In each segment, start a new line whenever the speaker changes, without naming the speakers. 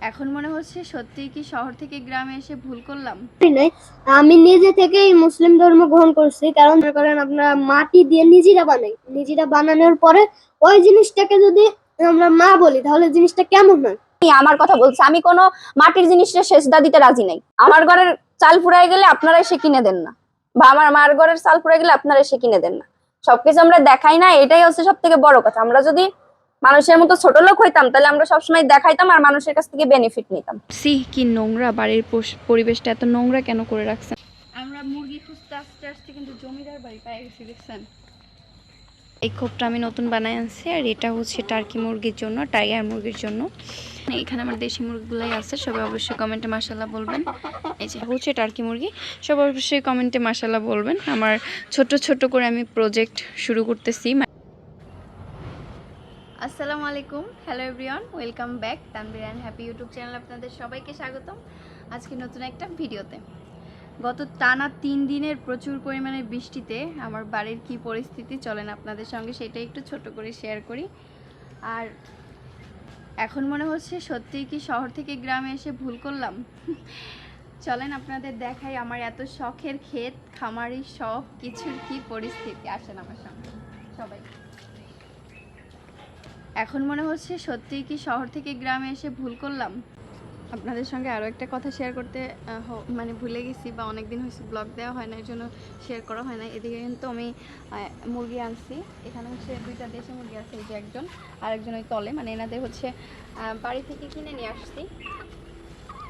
এখন মনে হচ্ছে সত্যিই কি শহর থেকে গ্রামে এসে ভুল করলাম।
আমি নিজে থেকেই মুসলিম ধর্ম গ্রহণ করছি, কারণ মনে করেন আমরা মাটি দিয়ে নিজেরা বানাই, নিজেরা বানানোর পরে ওই জিনিসটাকে যদি আমরা মা বলি তাহলে জিনিসটা কেমন হয়।
আমার কথা বলছে, আমি কোনো মাটির জিনিসটা সেজদা দিতে রাজি নাই। আমার ঘরের চাল ফুরাই গেলে আপনারা এসে কিনে দেন না, বা আমার মার ঘরের চাল ফুরাই গেলে আপনারা এসে কিনে দেন না। সবকিছু আমরা দেখাই না, এটাই হচ্ছে সব থেকে বড় কথা। আমরা যদি মানুষের মতো ছোট লোক হইতাম তাহলে আমরা সবসময় দেখাইতাম আর মানুষের কাছ থেকে বেনিফিট নিতাম।
সি কি নোংরা, বাড়ির পরিবেশটা এত নোংরা কেন করে রাখছেন। আমরা মুরগি খুঁজতে আসতে আসতে কিন্তু জমিদার বাড়ি পেয়ে গেছি, দেখছেন। এই খোপটা আমি নতুন বানাই আনছি, আর এটা হচ্ছে টার্কি মুরগির জন্য, টাইগার মুরগির জন্য। এখানে আমার দেশি মুরগিগুলাই আছে, সবাই অবশ্যই কমেন্টে মাশাআল্লাহ বলবেন। এই যে হচ্ছে টার্কি মুরগি, সবাই অবশ্যই কমেন্টে মাশাআল্লাহ বলবেন। আমার ছোট ছোট করে আমি প্রজেক্ট শুরু করতেছি। আসসালামু আলাইকুম, hello everyone, welcome back Tanvir and happy YouTube channel. আপনাদের সবাইকে স্বাগতম আজকে নতুন একটা ভিডিওতে। গত টানা 3 দিনের প্রচুর পরিমাণে বৃষ্টিতে আমার বাড়ির কি পরিস্থিতি চলেন আপনাদের সঙ্গে সেটা একটু ছোট করে শেয়ার করি। আর এখন মনে হচ্ছে সত্যিই কি শহর থেকে গ্রামে এসে ভুল করলাম। চলেন আপনাদের দেখাই আমার এত শখের ক্ষেত খামারি সব কিছুর কি পরিস্থিতি। আসেন আমার সঙ্গে সবাই। এখন মনে হচ্ছে সত্যিই কি শহর থেকে গ্রামে এসে ভুল করলাম। আপনাদের সঙ্গে আরও একটা কথা শেয়ার করতে মানে ভুলে গেছি, বা অনেক দিন হয়েছে ব্লগ দেওয়া হয় না, এর জন্য শেয়ার করা হয় না। এদিকে কিন্তু আমি মুরগি আনছি, এখানে হচ্ছে 2টা দেশি মুরগি আছে, এই যে একজন আরেকজন ওই তলে, মানে এনাদের হচ্ছে বাড়ি থেকে কিনে নিয়ে আসছি।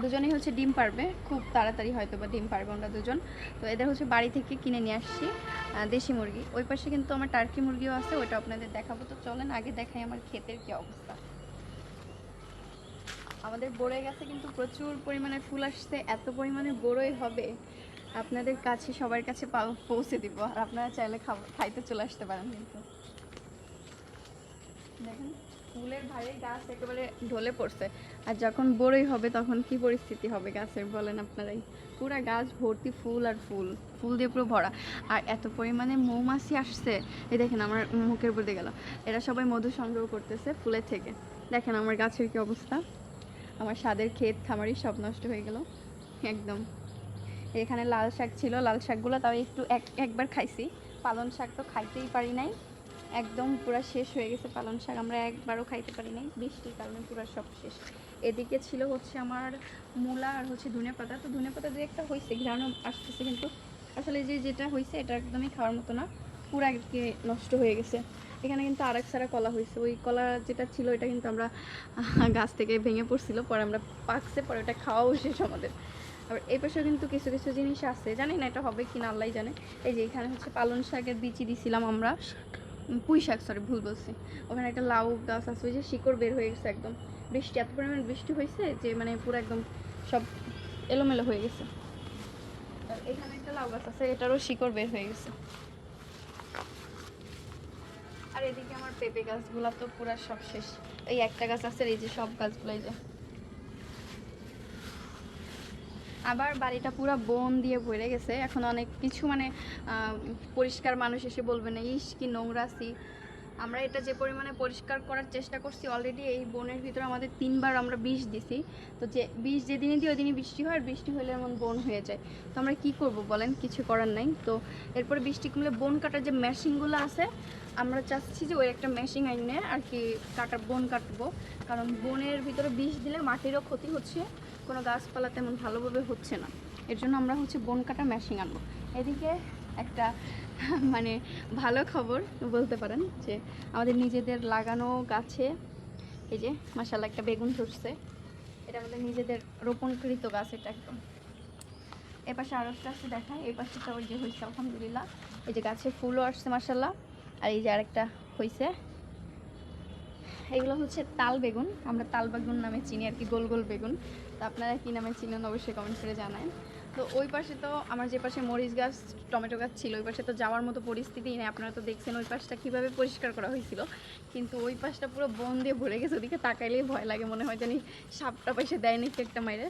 দুজনেই হচ্ছে ডিম পারবে, খুব তাড়াতাড়ি হয়তো বা ডিম পারবে আমরা দুজন। তো এদের হচ্ছে বাড়ি থেকে কিনে নিয়ে আসছি দেশি মুরগি। ওই পাশে কিন্তু আমার টার্কি মুরগিও আছে, ওইটা আপনাদের দেখাবো। তো চলেন আগে দেখাই আমার ক্ষেতের কি অবস্থা। আমাদের বড়ই গাছে কিন্তু প্রচুর পরিমাণে ফুল আসছে, এত পরিমাণে বড়ই হবে আপনাদের কাছে সবার কাছে পৌঁছে দিব। আর আপনারা চাইলে খাইতে চলে আসতে পারেন। কিন্তু দেখেন ফুলের ভারে গাছ একেবারে ঢলে পড়ছে, আর যখন বড়ই হবে তখন কি পরিস্থিতি হবে গাছের বলেন আপনারাই। পুরা গাছ ভর্তি ফুল, আর ফুল ফুল দিয়ে পুরো ভরা। আর এত পরিমাণে মৌমাছি আসছে, এই দেখেন আমার মুখের উপর দিয়ে গেল। এরা সবাই মধু সংগ্রহ করতেছে ফুলের থেকে। দেখেন আমার গাছের কি অবস্থা, আমার স্বাদের ক্ষেত খামারি সব নষ্ট হয়ে গেল একদম। এখানে লাল শাক ছিল, লাল শাকগুলো তাও একটু একবার খাইছি, পালং শাক তো খাইতেই পারি নাই, একদম পুরো শেষ হয়ে গেছে পালং শাক, আমরা একবারও খাইতে পারি নাই, বৃষ্টির কারণে পুরো সব শেষ। এদিকে ছিল হচ্ছে আমার মূলা আর হচ্ছে ধনিয়া পাতা। তো ধনিয়া পাতা দিয়ে একটা হয়েছে, ঘ্রাণও আসতেছে, কিন্তু আসলে যেটা হয়েছে এটা একদমই খাওয়ার মতো না, পুরো আগে নষ্ট হয়ে গেছে। এখানে কিন্তু আরেক সারা কলা হয়েছে, ওই কলা যেটা ছিল এটা কিন্তু আমরা গাছ থেকে ভেঙে পড়ছিল, পরে আমরা পাকছে, পরে ওটা খাওয়াও শেষ আমাদের। আবার এই পাশেও কিন্তু কিছু কিছু জিনিস আছে, জানি না এটা হবে কিনা আল্লাহ জানে। এই যে এখানে হচ্ছে পালং শাকের বিচি দিছিলাম আমরা, পুঁই শাক, সরি ভুল বলছি। ওখানে একটা লাউ গাছ আছে, ওই যে শিকড় বের হয়ে গেছে একদম, বৃষ্টি এত পরিমাণ বৃষ্টি হয়েছে যে মানে পুরো একদম সব এলোমেলো হয়ে গেছে। আর এখানে একটা লাউ গাছ আছে, এটারও শিকড় বের হয়ে গেছে। আর এদিকে আমার পেঁপে গাছগুলো তো পুরা সব শেষ। এই একটা গাছ আছে, এই যে সব গাছগুলাই যে। আবার বাড়িটা পুরো বন দিয়ে ভরে গেছে, এখন অনেক কিছু মানে পরিষ্কার মানুষ এসে বলবে না ইস কি নোংরাছি। আমরা এটা যে পরিমাণে পরিষ্কার করার চেষ্টা করছি অলরেডি, এই বনের ভিতরে আমাদের 3বার আমরা বিষ দিছি। তো যে বিষ যেদিনই দিই ওই দিনই বৃষ্টি হয়, আর বৃষ্টি হলে এমন বন হয়ে যায়। তো আমরা কি করব বলেন, কিছু করার নাই। তো এরপরে বৃষ্টি কমলে বন কাটার যে মেশিনগুলো আছে, আমরা চাচ্ছি যে ওই একটা মেশিন আইনে আর কি বন কাটবো। কারণ বনের ভিতরে বিষ দিলে মাটিরও ক্ষতি হচ্ছে, কোনো গাছপালা তেমন ভালোভাবে হচ্ছে না। এর জন্য আমরা হচ্ছে বন কাটা মেশিন আনবো। এদিকে একটা মানে ভালো খবর বলতে পারেন, যে আমাদের নিজেদের লাগানো গাছে এই যে মাশাআল্লাহ একটা বেগুন ধরছে। এটা আমাদের নিজেদের রোপণকৃত গাছ, এটা একদম। এপাশে আরও একটা আছে দেখায়, এই পাশেটা ওই যে হয়েছে আলহামদুলিল্লাহ, এই যে গাছে ফুলও আসছে মাশাআল্লাহ। আর এই যে আরেকটা হয়েছে, এগুলো হচ্ছে তাল বেগুন, আমরা তাল বেগুন নামে চিনি আর কি, গোল গোল বেগুন। তো আপনারা কী নামে চিনেন অবশ্যই কমেন্ট করে জানান। তো ওই পাশে তো আমার যে পাশে মরিচ গাছ টমেটো গাছ ছিল, ওই পাশে তো যাওয়ার মতো পরিস্থিতিই নেই। আপনারা তো দেখছেন ওই পাশটা কীভাবে পরিষ্কার করা হয়েছিল, কিন্তু ওই পাশটা পুরো বন দিয়ে ভরে গেছে। ওদিকে তাকাইলেই ভয় লাগে, মনে হয় জানি সাপটা পাশে দেয় নাকি একটা মাইরে।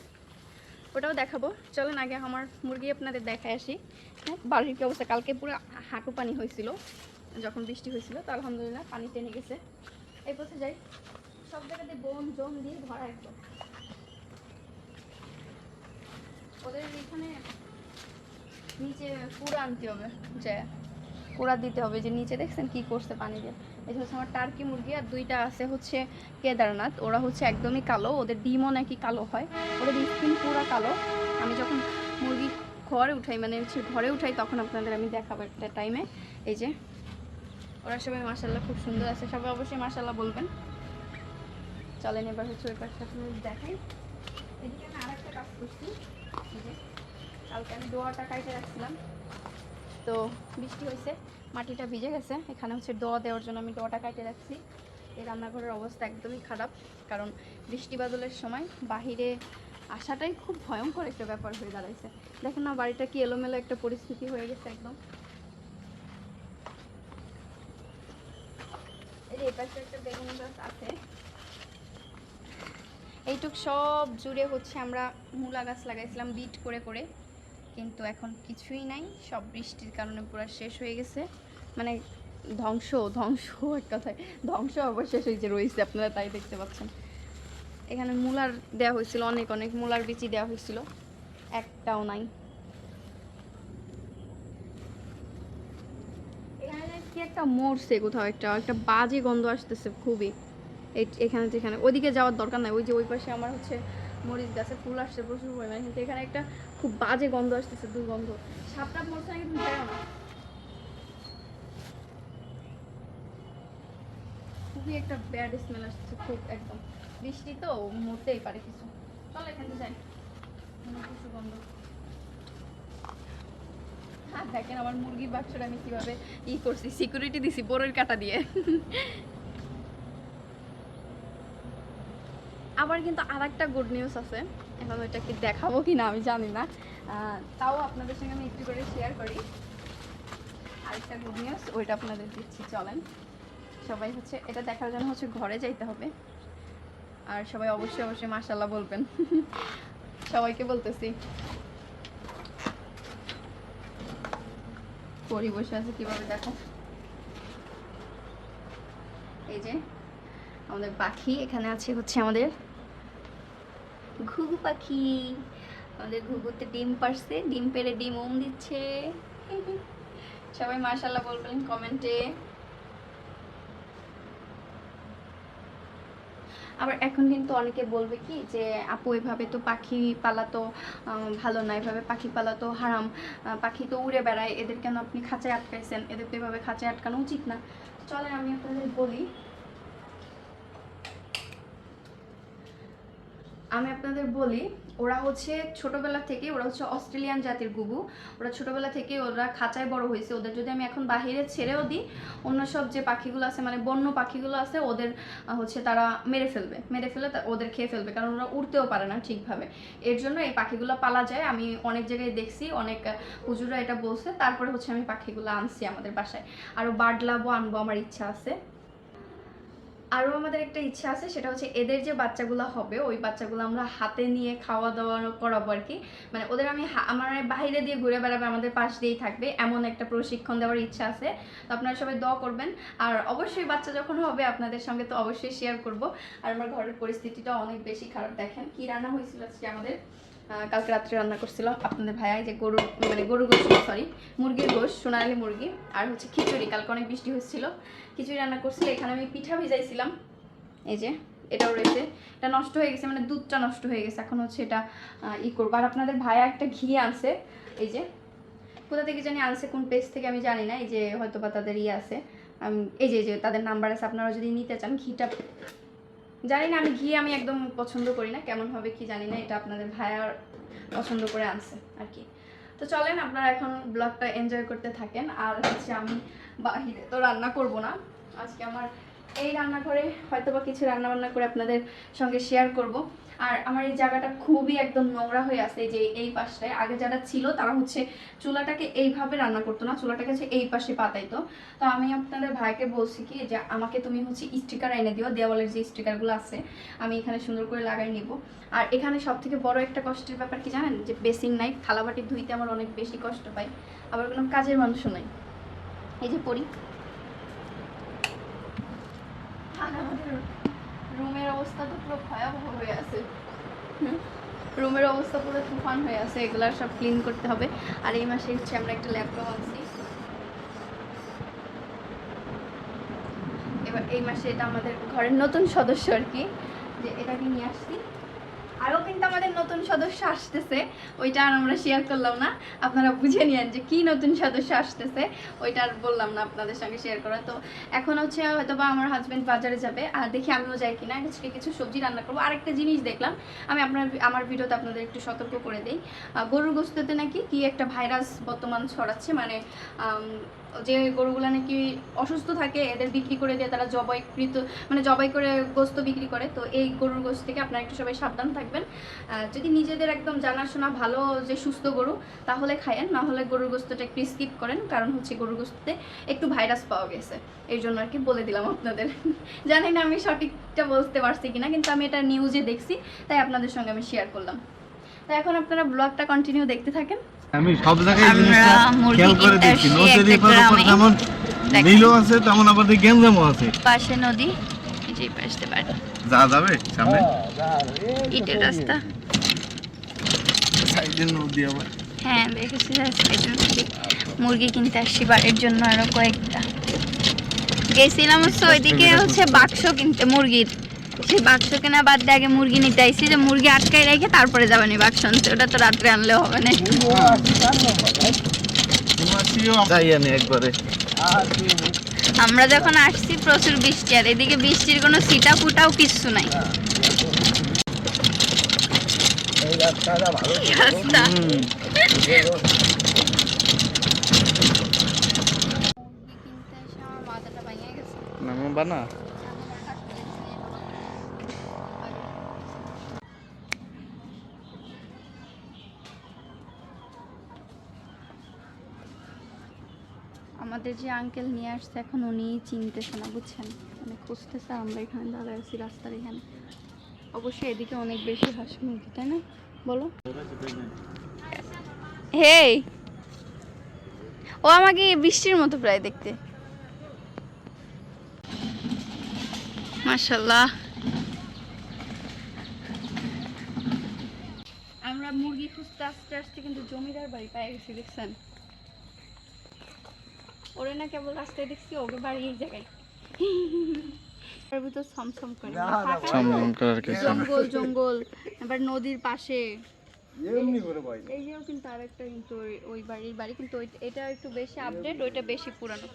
ওটাও দেখাবো, চলেন আগে আমার মুরগি আপনাদের দেখায় আসি। হ্যাঁ, বাড়ির কি অবস্থা, কালকে পুরো হাঁটু পানি হয়েছিল যখন বৃষ্টি হয়েছিল, তো আলহামদুলিল্লাহ পানি টেনে গেছে। এই পথে যাই, সব জায়গাতে বন জম দিয়ে ভরা একদম। ওদের এখানে নিচে কুড়া আনতে হবে, যে কুড়া দিতে হবে, যে নিচে দেখছেন কি করছে পানি দিয়ে। এই হচ্ছে আমার টার্কি মুরগি, আর দুইটা আছে হচ্ছে কেদারনাথ, ওরা হচ্ছে একদমই কালো, ওদের ডিমও নাকি কালো হয়, ওদের স্কিন পুরা কালো। আমি যখন মুরগি ঘরে উঠাই, মানে হচ্ছে ঘরে উঠাই, তখন আপনাদের আমি দেখাবো একটা টাইমে। এই যে ওরা সবাই মাশাআল্লাহ খুব সুন্দর আছে, সবাই অবশ্যই মাশাআল্লাহ বলবেন। চলেন এবার হচ্ছে ওই পাশটা আপনাদের দেখাই। এদিকে আমি আরেকটা কাজ করছি, এই যে কালকে আমি দোয়াটা কাইটে রাখছিলাম, তো বৃষ্টি হয়েছে, মাটিটা ভিজে গেছে, এখানে হচ্ছে দোয়া দেওয়ার জন্য আমি দোয়াটা কাইটে রাখছি। এই রান্নাঘরের অবস্থা একদমই খারাপ, কারণ বৃষ্টি বাদলের সময় বাহিরে আসাটাই খুব ভয়ঙ্কর একটা ব্যাপার হয়ে দাঁড়াইছে। দেখেন না বাড়িটা কি এলোমেলো একটা পরিস্থিতি হয়ে গেছে একদম। এই যে এপাশে একটা বেগুন গাছ আছে, এইটুক সব জুড়ে হচ্ছে আমরা মূলা গাছ লাগাইছিলাম বিট করে করে, কিন্তু এখন কিছুই নাই, সব বৃষ্টির কারণে পুরো শেষ হয়ে গেছে, মানে ধ্বংস ধ্বংস এক কথায় ধ্বংস অবশেষ হয়েছে রয়েছে, আপনারা তাই দেখতে পাচ্ছেন। এখানে মূলার দেওয়া হয়েছিল, অনেক অনেক মূলার বিচি দেওয়া হয়েছিল, একটাও নাই। এখানে কি একটা মরছে কোথাও, একটা একটা বাজে গন্ধ আসতেছে খুবই। এখানে যেখানে ওইদিকে যাওয়ার দরকার নাই, ওই যে ওই পাশে আমার হচ্ছে মরিচ গাছে ফুল আসছে প্রচুর পরিমাণে, কিন্তু এখানে একটা খুব বাজে গন্ধ আসতেছে, দুর্গন্ধ। সাপটা মরছে নাকি তুমি জানো না, খুবই একটা ব্যাড স্মেল আসছে খুব, একদম বৃষ্টি তো মরতেই পারে কিছু। চল এখানে যাই, কিছু গন্ধ। হ্যাঁ দেখেন আমার মুরগির বাক্সটা আমি কিভাবে করছি, সিকিউরিটি দিছি বড়ের কাটা দিয়ে। আবার কিন্তু আর একটা গুড নিউজ আছে, এখন ওইটা কি দেখাবো কি না আমি জানি না, তাও আপনাদের সঙ্গে আমি একটু করে শেয়ার করি। আরেকটা গুড নিউজ, ওইটা আপনাদের দিচ্ছি, চলেন। সবাই হচ্ছে এটা দেখার জন্য হচ্ছে ঘরে যাইতে হবে, আর সবাই অবশ্যই অবশ্যই মাশাআল্লাহ বলবেন। সবাইকে বলতেছি, পরি বসে আছে কিভাবে দেখো। এই যে আমাদের পাখি, এখানে আছে হচ্ছে আমাদের ঘুঘু পাখি, আমাদের ঘুঘুতে ডিম পারছে, ডিম পেড়ে ডিম দিচ্ছে। সবাই মাশাআল্লাহ বলবেন কমেন্টে। আবার এখন কিন্তু অনেকে বলবে কি যে আপু এভাবে তো পাখি পালা তো ভালো না, এভাবে পাখি পালা তো হারাম, পাখি তো উড়ে বেড়ায়, এদের কেন আপনি খাঁচায় আটকাইছেন, এদের তো এভাবে খাঁচায় আটকানো উচিত না। চলেন আমি আপনাদের বলি, ওরা হচ্ছে ছোটবেলা থেকে, ওরা হচ্ছে অস্ট্রেলিয়ান জাতির ঘুঘু, ওরা ছোটবেলা থেকে ওরা খাঁচায় বড় হয়েছে। ওদের যদি আমি এখন বাইরে ছেড়েও দিই, অন্য সব যে পাখিগুলো আছে, মানে বন্য পাখিগুলো আছে, ওদের হচ্ছে তারা মেরে ফেলে ওদের খেয়ে ফেলবে, কারণ ওরা উড়তেও পারে না ঠিকভাবে। এর জন্য এই পাখিগুলো পালা যায়, আমি অনেক জায়গায় দেখছি, অনেক হুজুরা এটা বলছে, তারপরে হচ্ছে আমি পাখিগুলো আনছি আমাদের বাসায়। আরও বার্ড লাভও আনবো, আমার ইচ্ছা আছে। আরও আমাদের একটা ইচ্ছা আছে, সেটা হচ্ছে এদের যে বাচ্চাগুলো হবে, ওই বাচ্চাগুলো আমরা হাতে নিয়ে খাওয়া দাওয়া করাবো আর কি, মানে ওদের আমি আমার বাইরে দিয়ে ঘুরে বেড়াবে, আমাদের পাশ দিয়েই থাকবে, এমন একটা প্রশিক্ষণ দেওয়ার ইচ্ছা আছে। তো আপনারা সবাই দোয়া করবেন, আর অবশ্যই বাচ্চা যখন হবে আপনাদের সঙ্গে তো অবশ্যই শেয়ার করব। আর আমার ঘরের পরিস্থিতিটা অনেক বেশি খারাপ, দেখেন কি রান্না হয়েছিল আজকে আমাদের। কালকে রাত্রে রান্না করছিল আপনাদের ভাইয়া, যে গরুর গোশ, সরি মুরগির গোশ, সোনালি মুরগি, আর হচ্ছে খিচুড়ি। কালকে অনেক বৃষ্টি হচ্ছিল, খিচুড়ি রান্না করছিল। এখানে আমি পিঠা ভিজাইছিলাম, এই যে এটাও রয়েছে, এটা নষ্ট হয়ে গেছে, মানে দুধটা নষ্ট হয়ে গেছে, এখন হচ্ছে এটা করবো। আর আপনাদের ভাইয়া একটা ঘি আনছে, এই যে কোথা থেকে জানি আনছে, কোন পেজ থেকে আমি জানি না, এই যে হয়তো বা তাদের আছে, এই যে তাদের নাম্বার আছে, আপনারা যদি নিতে চান। ঘিটা জানি না, আমি একদম পছন্দ করি না, কেমন হবে কি জানি না, এটা আপনাদের ভাইয়ার পছন্দ করে আনছে আর কি। তো চলেন আপনারা এখন ব্লগটা এনজয় করতে থাকেন। আর হচ্ছে আমি বাহিরে তো রান্না করব না আজকে, আমার এই রান্নাঘরে হয়তো বা কিছু রান্নাবান্না করে আপনাদের সঙ্গে শেয়ার করব। আর আমার এই জায়গাটা খুবই একদম নোংরা হয়ে আছে, যে এই পাশটায় আগে যারা ছিল তারা হচ্ছে চুলাটাকে এইভাবে রান্না করতো না, চুলাটাকে হচ্ছে এই পাশে পাতাইতো। তো আমি আপনাদের ভাইকে বলছি কি যে আমাকে তুমি হচ্ছে স্টিকার এনে দিও, দেওয়ালের যে স্টিকারগুলো আছে আমি এখানে সুন্দর করে লাগাই নিব। আর এখানে সব থেকে বড় একটা কষ্টের ব্যাপার কি জানেন, যে বেসিং নাই, থালাবাটি ধুইতে আমার অনেক বেশি কষ্ট পাই, আবার কোনো কাজের মানুষও নাই। এই যে পড়ি, আমাদের রুমের অবস্থা তো পুরো ভয়াবহ হয়ে আছে। রুমের অবস্থা পুরো তুফান হয়ে আছে, এগুলা সব ক্লিন করতে হবে। আর এই মাসে হচ্ছে আমরা একটা ল্যাপটপ আনছি, এবার এই মাসে এটা আমাদের ঘরের নতুন সদস্য আর কি, যে এটাকে নিয়ে আসছি। আরও কিন্তু আমাদের নতুন সদস্য আসতেছে, ওইটা আর আমরা শেয়ার করলাম না, আপনারা বুঝে নিয়েন যে কি নতুন সদস্য আসতেছে, ওইটা আর বললাম না আপনাদের সঙ্গে শেয়ার করা। তো এখন হচ্ছে হয়তো বা আমার হাজব্যান্ড বাজারে যাবে, আর দেখি আমিও যাই কিনা, আজকে কিছু সবজি রান্না করবো। আরেকটা জিনিস দেখলাম আমি, আমার ভিডিওতে আপনাদের একটু সতর্ক করে দিই, গরুর গোশতে নাকি কি একটা ভাইরাস বর্তমান ছড়াচ্ছে, মানে যে গরুগুলো নাকি অসুস্থ থাকে এদের বিক্রি করে দিয়ে তারা জবাই করে গোস্ত বিক্রি করে। তো এই গরুর গোস্ত থেকে আপনারা একটু সবাই সাবধান থাকবেন, যদি নিজেদের একদম জানাশোনা ভালো যে সুস্থ গরু তাহলে খায়েন, না হলে গরুর গোস্তটা একটু স্কিপ করেন, কারণ হচ্ছে গরুর গোস্ততে একটু ভাইরাস পাওয়া গেছে, এই জন্য আর কি বলে দিলাম আপনাদের। জানি না আমি সঠিকটা বলতে পারছি কিনা, কিন্তু আমি এটা নিউজে দেখছি তাই আপনাদের সঙ্গে আমি শেয়ার করলাম। তাই এখন আপনারা ব্লগটা কন্টিনিউ দেখতে থাকেন।
আমি সব জায়গায় জিনিসটা খেয়াল করে দেখছি, নদীর পার যেমন নীলও আছে তেমন আবার গেঞ্জামও আছে,
পাশে নদী, এই যে পাশে বাড়ি,
যা যাবে সামনে
ইটের রাস্তা,
সাইডে নদী আবার।
হ্যাঁ দেখেছি সাইডে নদী। মুরগি কিনতে আসছি বাড়ির জন্য আরো কয়েকটা, গেছিলাম হচ্ছে ওইদিকে হচ্ছে বাক্স কিনতে মুরগির, সেই বাক্স কেনা বাদ দিয়ে আগে মুরগি নিতে আইসি, যে মুরগি আটকাই রেখে তারপরে যাবেনি বাক্স আনতে, ওটা তো রাত্রে আনলেও হবে না।
যাই আনি একবারে।
আমরা যখন আসছি প্রচুর বৃষ্টি, আর এদিকে বৃষ্টির কোনো ছিটা ফুটাও কিচ্ছু নাই। রাস্তা
বানা
আমাদের যে আঙ্কেল নিয়ে আসছে এখন উনি চিনতেছে না, বুঝছেন, মানে খুঁজতেছে। আমরা এখানে দাঁড়ায় আছি রাস্তার এখানে, অবশ্যই এদিকে অনেক বেশি হাঁস মুরগি, তাই না বলো? হেই, ও আমাকে বৃষ্টির মতো প্রায় দেখতে, মাশাআল্লাহ। আমরা মুরগি খুঁজতে আসতে আসতে কিন্তু জমিদার বাড়ি পেয়ে গেছি, দেখছেন? ওরে না কেবল রাস্তায় দেখছি, ওকে বাড়ি এই জায়গায় এর ভিতর ছমছম করে জঙ্গল জঙ্গল, আবার নদীর পাশে এই যেও কিন্তু আরেকটা, কিন্তু ওই বাড়ির বাড়ি, কিন্তু এটা একটু বেশি আপডেট, ওইটা বেশি পুরানো।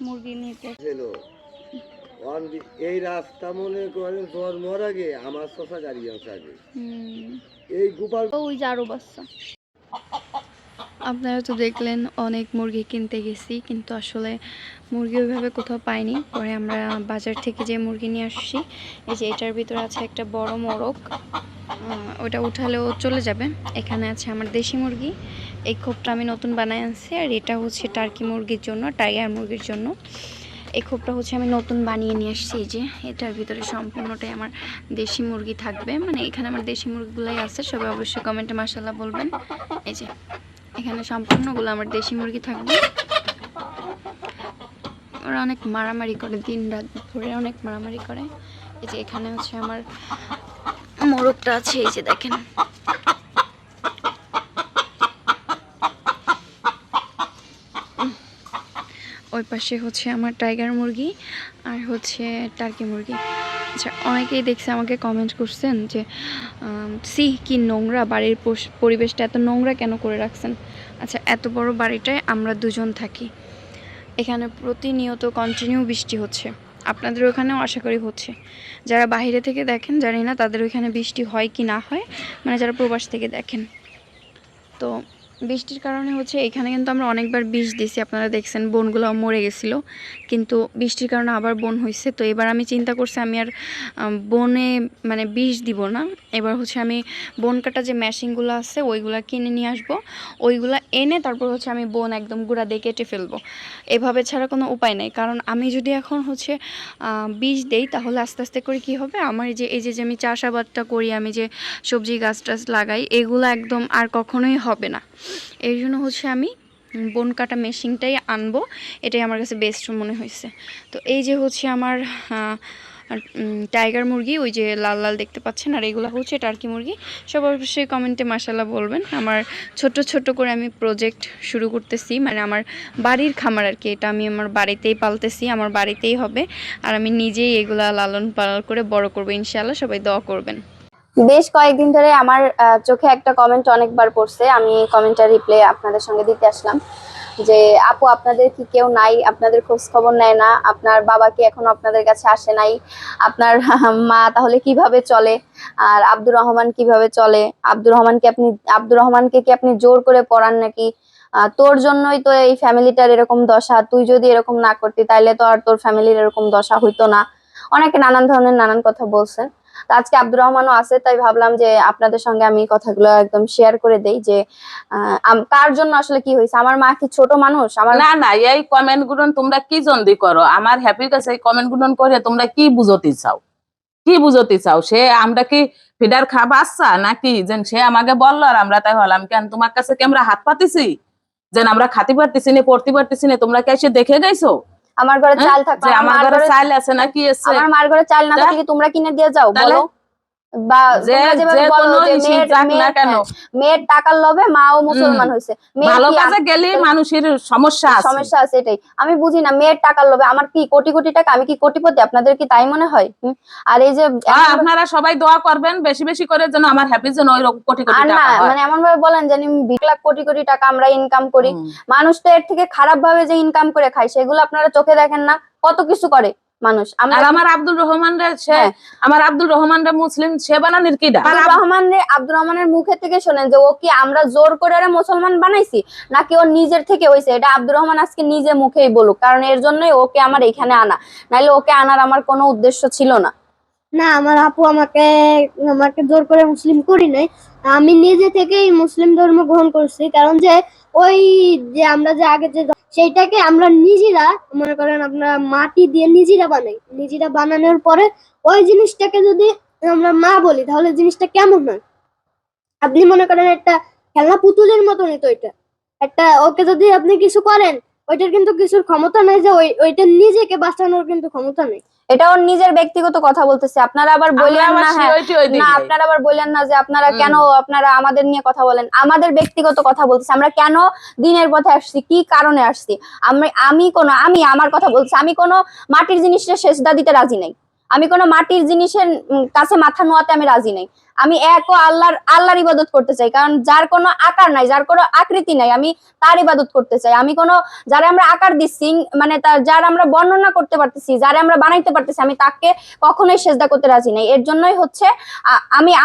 মুরগি নিতে
এই রাস্তা মনে করেন জন্মর আগে আমার শশা গাড়ি আছে আগে, এই গোপাল
ওই যে আরো বাচ্চা। আপনারা তো দেখলেন অনেক মুরগি কিনতে গেছি, কিন্তু আসলে মুরগি ওইভাবে কোথাও পাইনি। পরে আমরা বাজার থেকে যে মুরগি নিয়ে আসছি, এই যে এটার ভিতরে আছে একটা বড় মোরগ, ওটা উঠালেও চলে যাবে। এখানে আছে আমার দেশি মুরগি, এই খোপটা আমি নতুন বানাই আনছি, আর এটা হচ্ছে টার্কি মুরগির জন্য, টাইগার মুরগির জন্য। এই খোপটা হচ্ছে আমি নতুন বানিয়ে নিয়ে আসছি। এই যে এটার ভিতরে সম্পূর্ণটাই আমার দেশি মুরগি থাকবে, মানে এখানে আমার দেশি মুরগিগুলোই আছে। সবাই অবশ্যই কমেন্টে মাশাআল্লাহ বলবেন। এই যে এখানে সম্পূর্ণগুলো আমার দেশি মুরগি থাকবে। ওরা অনেক মারামারি করে, দিন রাত ধরে অনেক মারামারি করে। এই যে এখানে হচ্ছে আমার মোরগটা আছে, এই যে দেখেন। ওই পাশে হচ্ছে আমার টাইগার মুরগি আর হচ্ছে টার্কি মুরগি। আচ্ছা, অনেকেই দেখছে আমাকে কমেন্ট করছেন যে কি নোংরা, বাড়ির পরিবেশটা এত নোংরা কেন করে রাখছেন। আচ্ছা, এত বড় বাড়িটায় আমরা দুজন থাকি, এখানে প্রতিনিয়ত কন্টিনিউ বৃষ্টি হচ্ছে, আপনাদের ওখানেও আশা করি হচ্ছে। যারা বাইরে থেকে দেখেন জানি না তাদের ওইখানে বৃষ্টি হয় কি না হয়, মানে যারা প্রবাস থেকে দেখেন। তো বৃষ্টির কারণে হচ্ছে এখানে কিন্তু আমরা অনেকবার বিষ দিয়েছি, আপনারা দেখছেন বনগুলো মরে গেছিলো, কিন্তু বৃষ্টির কারণে আবার বন হয়েছে। তো এবার আমি চিন্তা করছি আমি আর বনে মানে বিষ দিব না, এবার হচ্ছে আমি বন কাটা যে মেশিনগুলো আছে ওইগুলা কিনে নিয়ে আসবো, ওইগুলা এনে তারপর হচ্ছে আমি বন একদম গুঁড়া দিয়ে কেটে ফেলবো। এভাবে ছাড়া কোনো উপায় নেই, কারণ আমি যদি এখন হচ্ছে বিষ দেই তাহলে আস্তে আস্তে করে কি হবে, আমার এই যে আমি চাষাবাদটা করি, আমি যে সবজি গাছ টাছ লাগাই, এগুলো একদম আর কখনোই হবে না। এই জন্য হচ্ছে আমি বন কাটা মেশিনটাই আনবো, এটাই আমার কাছে বেস্ট মনে হয়েছে। তো এই যে হচ্ছে আমার আর টাইগার মুরগি ওই যে লাল লাল দেখতে পাচ্ছেন, আর এগুলো হচ্ছে টার্কি মুরগি। সব অবশ্যই কমেন্টে মাশাআল্লাহ বলবেন। আমার ছোট ছোট করে আমি প্রজেক্ট শুরু করতেছি, মানে আমার বাড়ির খামার আর কি, এটা আমি আমার বাড়িতেই পালতেছি, আমার বাড়িতেই হবে, আর আমি নিজেই এগুলা লালন পালন করে বড় করবো ইনশাআল্লাহ। সবাই দোয়া করবেন।
বেশ কয়েকদিন ধরে আমার চোখে একটা কমেন্ট অনেকবার পড়ছে, আমি কমেন্টটা রিপ্লাই আপনাদের সঙ্গে দিতে আসলাম যে আপু আপনাদের কি কেউ নাই, আপনাদের খোঁজ খবর নেয় না, আপনার বাবা কি এখনো আপনাদের কাছে আসে নাই, আপনার মা তাহলে কিভাবে চলে, আর আব্দুর রহমান কিভাবে চলে, আব্দুর রহমানকে কি আপনি জোর করে পড়ান নাকি, তোর জন্যই তো এই ফ্যামিলিটার এরকম দশা, তুই যদি এরকম না করতি তাইলে তো আর তোর ফ্যামিলির এরকম দশা হইতো না। অনেকে নানান ধরনের নানান কথা বলছেন। তো আজকে আব্দুর রহমানও আছে, তাই ভাবলাম যে আপনাদের সঙ্গে আমি কথাগুলো একদম শেয়ার করে দেই যে কার জন্য আসলে কি হয়েছে। আমার মা কি ছোট মানুষ? আমার
না না, এই কমেন্ট গুলো তোমরা কি জন্দি করো? আমার হ্যাপির কাছে এই কমেন্ট গুলো করে তোমরা কি বুঝতে চাও? কি বুঝতে চাও? সে আমরা কি ফিডার খাব আসছা নাকি? যে সে আমাকে বললো আর আমরা তাই হলাম কেন? তোমার কাছে কি আমরা হাত পাতিছি যে আমরা খাতে পারতেছি না, পড়তে পারতেছি না? তোমরা কি এসে দেখে গেছো
আমার ঘরে চাল থাকবে,
যে আমার ঘরে চাল আছে নাকি? এসে
আমার মার ঘরে চাল না থাকলে কি তোমরা কিনে দিয়ে যাও
তাহলে?
বলো? বা
যে
তোমরা যেভাবে
যে
বলো
কোনো
যে
ইস্যু যাক না কেন,
মেয়ের টাকার লোভে মাও মুসলমান হয়েছে,
ভালো কাজে গেলে মানুষের সমস্যা আছে।
সমস্যা আছে, এটাই আমি বুঝি না। মেয়ের টাকার লোভে আমার কি কোটি কোটি টাকা, আমি কি কোটিপতি? আপনাদের কি তাই মনে হয়? আর এই যে
আপনারা সবাই দোয়া করবেন বেশি বেশি করে, যেন আমার হ্যাপির জন্য ওই রকম কোটি কোটি
আর না
টাকা হয়।
মানে এমন ভাবে বলেন জানি 20 লাখ কোটি কোটি টাকা আমরা ইনকাম করি। মানুষ তো এর থেকে খারাপ ভাবে যে ইনকাম করে খায় সেগুলো আপনারা চোখে দেখেন না, কত কিছু করে মানুষ।
আর আমার আব্দুল রহমান রে আমার আব্দুল রহমান রে মুসলিম সে বানানির কিডা?
আব্দুর রহমানের মুখে থেকে শোনেন যে ও কি আমরা জোর করে মুসলমান বানাইছি নাকি ও নিজের থেকে হয়েছে, এটা আব্দুর রহমান আজকে নিজে মুখেই বলুক, কারণ এর জন্যই ওকে আমার এখানে আনা, নাইলে ওকে আনার আমার কোনো উদ্দেশ্য ছিল না।
না, আমার আপু আমাকে আমাকে জোর করে মুসলিম করি নাই, আমি নিজে থেকেই মুসলিম ধর্ম গ্রহণ করছি। কারণ যে ওই যে আমরা যে আগে যে সেইটাকে আমরা নিজেরা মনে করেন আপনারা মাটি দিয়ে নিজেরা বানাই, নিজেরা বানানোর পরে ওই জিনিসটাকে যদি আমরা মা বলি তাহলে জিনিসটা কেমন হয়? আপনি মনে করেন একটা খেলনা পুতুলের মতনই তো এটা, একটা ওকে যদি আপনি কিছু করেন ওইটার কিন্তু কিছুর ক্ষমতা নাই, যে ওইটা নিজেকে বাঁচানোর কিন্তু ক্ষমতা নেই।
এটা ওর নিজের ব্যক্তিগত কথা বলতেছে, আপনারা আবার বললেন না। হ্যাঁ না, আপনারা আবার বললেন না যে আপনারা কেন আপনারা আমাদের নিয়ে কথা বলেন। আমাদের ব্যক্তিগত কথা বলতেছি, আমরা কেন দিনের পথে আসছি, কি কারণে আসছি। আমি আমার কথা বলছি, আমি কোনো মাটির জিনিসের সেজদা দিতে রাজি নাই, আমি কোনো মাটির জিনিসের কাছে মাথা নোয়াতে আমি রাজি নাই। আমি এক ও আল্লাহর ইবাদত করতে চাই, কারণ যার কোনো আকার নাই, যার কোনো আকৃতি নাই, আমি তার ইবাদত করতে চাই। আমি কোনো যারা আমরা আকার দিচ্ছি, মানে যার আমরা বর্ণনা করতে পারতেছি, যারা আমরা বানাইতে পারতেছি, আমি তাকে কখনোই সেজদা করতে রাজি নাই। এর জন্যই হচ্ছে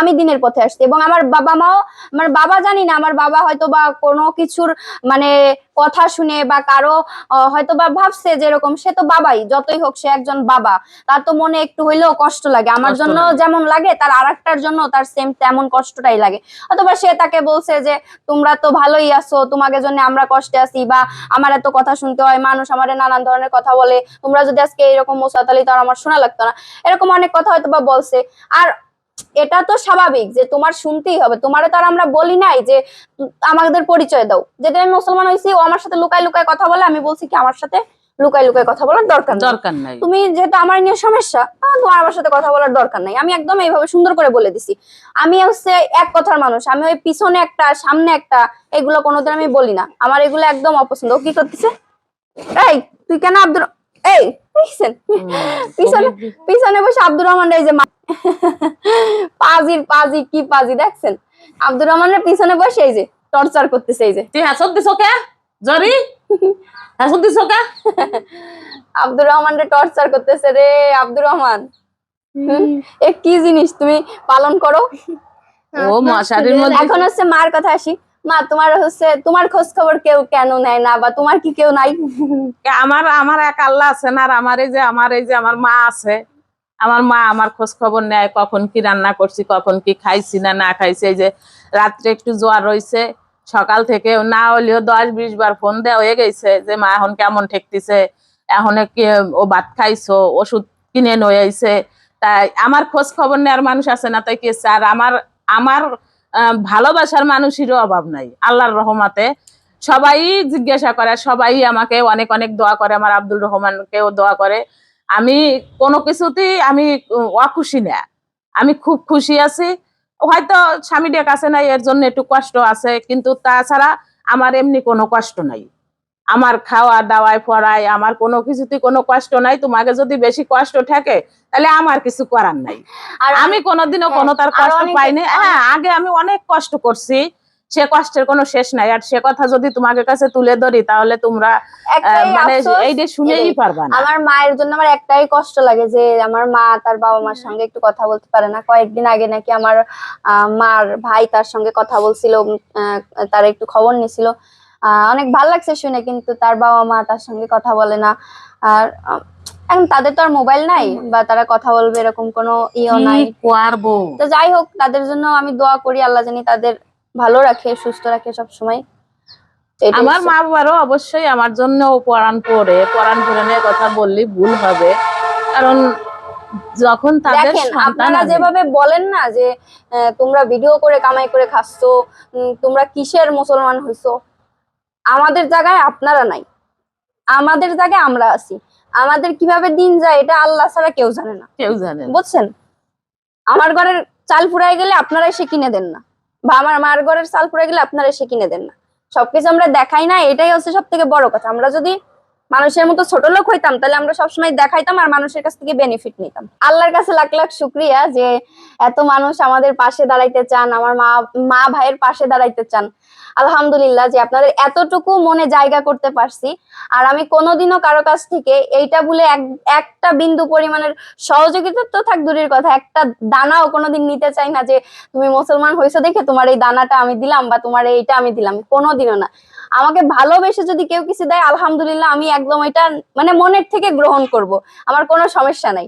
আমি দিনের পথে আসছি। এবং আমার বাবা মাও, আমার বাবা জানি না, আমার বাবা হয়তো বা কোনো কিছুর মানে কথা শুনে বা কারো হয়তো বা ভাবছে যেরকম, সে তো বাবাই, যতই হোক সে একজন বাবা, তার তো মনে একটু হইলেও কষ্ট লাগে। আমার জন্য যেমন লাগে তার আরেকটার জন্য তার সেম তেমন কষ্টটাই লাগে। অথবা সে তাকে বলছে যে তোমরা তো ভালোই আছো, তোমাদের জন্য আমরা কষ্টে আছি, বা আমার এত কথা শুনতে হয়, মানুষ আমার নানান ধরনের কথা বলে, তোমরা যদি আজকে এরকম মোসাতালি তো আমার শোনা লাগতো না, এরকম অনেক কথা হয়তো বা বলছে। আর এটা তো স্বাভাবিক যে তোমার শুনতেই হবে, তোমারে তো আর আমরা বলি নাই যে আমাদের পরিচয় দাও। যেদিন আমি মুসলমান হয়েছি ও আমার সাথে লুকায় লুকায় কথা বলে, আমি বলছি কি আমার সাথে লুকায় লুকায় কথা বলার দরকার নাই, তুমি যেহেতু আমার নিয়ে সমস্যা তোমার আমার সাথে কথা বলার দরকার নাই। আমি একদম এইভাবে সুন্দর করে বলে দিছি। আমি হচ্ছে এক কথার মানুষ, আমি ওই পিছনে একটা সামনে একটা এগুলো কোনোদিন আমি বলি না, আমার এগুলো একদম অপছন্দ। ও কি করতেছে? এই তুই কেন এই পিছনে পিছনে বসে আব্দুর রহমান এই যে পাজি কি পাজি দেখছেন, আব্দুর রহমানের পিছনে বসে এই যে টর্চার করতেছে। এই যে
তুই হাসত দিছ কে জরি? হাসত দিছ কে?
আব্দুর রহমানরে টর্চার করতেছে রে। আব্দুর রহমান এ কি জিনিস তুমি পালন করো?
ও মশারির মধ্যে।
এখন হচ্ছে মার কথা আসি। মা তোমার খোঁজ খবর কেউ কেন নেয় না, বা তোমার কি কেউ নাই?
আমার এক আল্লাহ আছে না, আর আমার এই যে আমার মা আছে। আমার মা আমার খোঁজ খবর নেয়, কখন কি রান্না করছি, কখন কি খাইছি না খাইছি। এই যে রাত্রে একটু জ্বর রয়েছে, সকাল থেকে না হলেও 10-20 বার ফোন দেওয়া হয়ে গেছে যে মা এখন কেমন ঠেকতেছে, এখন কি ও ভাত খাইছো, ওষুধ কিনে নিয়ে আইছে। তাই আমার খোঁজ খবর নেওয়ার মানুষ আছে না, তাই কি আর আমার ভালোবাসার মানুষেরও অভাব নাই আল্লাহর রহমতে। সবাই জিজ্ঞাসা করে, সবাই আমাকে অনেক অনেক দোয়া করে, আমার আব্দুল রহমানকেও দোয়া করে। আমি কোনো কিছুতেই আমি অখুশি না, আমি খুব খুশি আছি। হয়তো স্বামীদের কাছে নাই, এর জন্য একটু কষ্ট আছে, কিন্তু তাছাড়া আমার এমনি কোনো কষ্ট নাই। আমার খাওয়া দাওয়ায় পড়ায় আমার কোনো কিছুতে কোনো কষ্ট নাই। তোমাকে যদি বেশি কষ্ট থাকে তাহলে আমার কিছু করার নাই।
আর
আমি কোনোদিনও কোনো তার
আর
কষ্ট
অনেকে-
পাইনি। হ্যাঁ, আগে আমি অনেক কষ্ট করছি, সে কষ্টের কোনো শেষ নাই। আর সে কথা যদি তোমাদের কাছে তুলে ধরি তাহলে তোমরা
একটাই
মানে
আফসোস,
এইটা শুনেই
এটাই।
পারবা না।
আমার মায়ের জন্য আমার একটাই কষ্ট লাগে যে আমার মা তার বাবা মার সঙ্গে একটু কথা বলতে পারে না। কয়েকদিন আগে নাকি আমার মার ভাই তার সঙ্গে কথা বলছিল, তার একটু খবর নিছিল, অনেক ভালো লাগছে শুনে, কিন্তু তার বাবা মা তার সঙ্গে কথা বলে না। আর এখন তাদের তো আর মোবাইল নাই বা তারা কথা বলবে এরকম কোনো ইও নাই।
পারবো
তো যাই হোক, তাদের জন্য আমি দোয়া করি আল্লাহ জানি তাদের ভালো রাখে, সুস্থ রাখে সব সময়।
আমার মা বাবারও অবশ্যই আমার জন্য পড়ান পড়ে কথা বললি ভুল হবে, কারণ যখন তাদের
দেখেন,
সন্তান
আপনারা
আছে।
যেভাবে বলেন না যে তোমরা ভিডিও করে কামাই করে খাচ্ছো, তোমরা কিসের মুসলমান হইছো, আমাদের জায়গায় আপনারা নাই, আমাদের জায়গায় আমরা আছি। আমাদের কিভাবে দিন যায় এটা আল্লাহ ছাড়া কেউ জানে না,
কেউ জানে না।
বুঝছেন? আমার ঘরের চাল ফুরাই গেলে আপনারা এসে কিনে দেন না, বা আমার মার ঘরের চাল ফুরাই গেলে আপনারা এসে কিনে দেন না। সবকিছু আমরা দেখাই না, এটাই হচ্ছে সব থেকে বড় কথা। আমরা যদি মানুষের মতো ছোট লোক হইতাম তাহলে আমরা সবসময় দেখাইতাম আর মানুষের কাছ থেকে বেনিফিট নিতাম। আল্লাহর কাছে লাখ লাখ শুক্রিয়া যে এত মানুষ আমাদের পাশে দাঁড়াইতে চান, আমার মা ভাইয়ের পাশে দাঁড়াইতে চান। আলহামদুলিল্লাহ যে আপনাদের এতটুকু মনে জায়গা করতে পারছি। আর আমি কোনোদিনও কারো কাছ থেকে এইটা বলে একটা বিন্দু পরিমাণের সহযোগিতা তো থাক দূরের কথা, একটা দানাও কোনোদিন নিতে চাই না যে তুমি মুসলমান হয়েছো দেখে তোমার এই দানাটা আমি দিলাম বা তোমার এইটা আমি দিলাম, কোনোদিনও না। আমাকে ভালোবেসে যদি কেউ কিছু দেয় আলহামদুলিল্লাহ, আমি একদম এটা মানে মনের থেকে গ্রহণ করব, আমার কোনো সমস্যা নাই।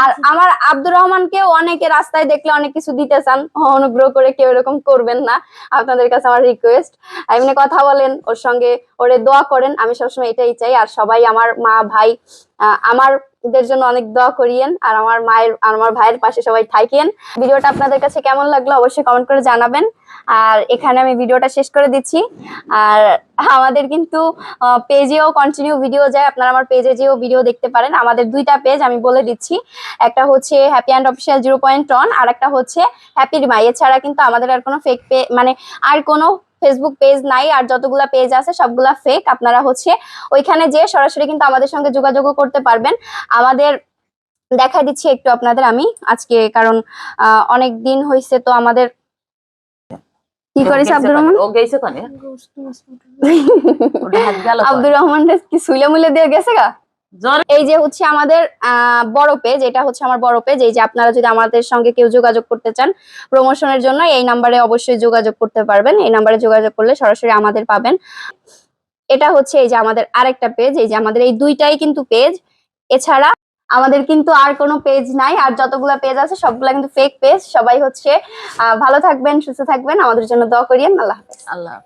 আর আমার আব্দুর রহমানকেও অনেকে রাস্তায় দেখলে অনেক কিছু দিতে চান, অনুগ্রহ করে কেউ এরকম করবেন না, আপনাদের কাছে আমার রিকোয়েস্ট। এমনি কথা বলেন ওর সঙ্গে, ওরে দোয়া করেন, আমি সবসময় এটাই চাই। আর সবাই আমার মা ভাই আমারদের জন্য অনেক দোয়া করিয়েন, আর আমার ভাইয়ের পাশে সবাই থাকেন। ভিডিওটা আপনাদের কাছে কেমন লাগলো অবশ্যই কমেন্ট করে জানাবেন। আর এখানে আমি ভিডিওটা শেষ করে দিচ্ছি। আর আমাদের কিন্তু পেজেও কন্টিনিউ ভিডিও যায়, আপনারা আমার পেজে যেও ভিডিও দেখতে পারেন। আমাদের দুইটা পেজ আমি বলে দিচ্ছি, একটা হচ্ছে হ্যাপি অ্যান্ড অফিসিয়াল 0.1, আর একটা হচ্ছে হ্যাপি রিমাই। এছাড়া কিন্তু আমাদের আর কোনো ফেক মানে আর কোনো ফেসবুক পেজ নাই, আর যতগুলা পেজ আছে সবগুলা ফেক। আপনারা হচ্ছে ওইখানে যে সরাসরি কিন্তু আমাদের সঙ্গে যোগাযোগ করতে পারবেন। আমাদের দেখা দিচ্ছি একটু আপনাদের আমি আজকে, কারণ অনেক দিন হয়েছে তো আমাদের। কি করেছে আব্দুর রহমান?
ও গেছে কোনে
আব্দুর রহমান কি সুইলা মুইলা দিয়ে গেছে গা। এই যে হচ্ছে আমাদের বড় পেজ, এটা হচ্ছে আমার বড় পেজ। এই যে আপনারা যদি আমাদের সঙ্গে কেউ যোগাযোগ করতে চান প্রমোশনের জন্য, এই নাম্বারে অবশ্যই যোগাযোগ করতে পারবেন। এই নাম্বারে যোগাযোগ করলে সরাসরি আমাদের পাবেন। এটা হচ্ছে এই যে আমাদের আরেকটা পেজ, এই যে আমাদের এই দুইটাই কিন্তু পেজ। এছাড়া আমাদের কিন্তু আর কোনো পেজ নাই, আর যতগুলা পেজ আছে সবগুলা কিন্তু ফেক পেজ। সবাই হচ্ছে ভালো থাকবেন, সুস্থ থাকবেন, আমাদের জন্য দোয়া করিয়েন। আল্লাহ হাফেজ।
আল্লাহ।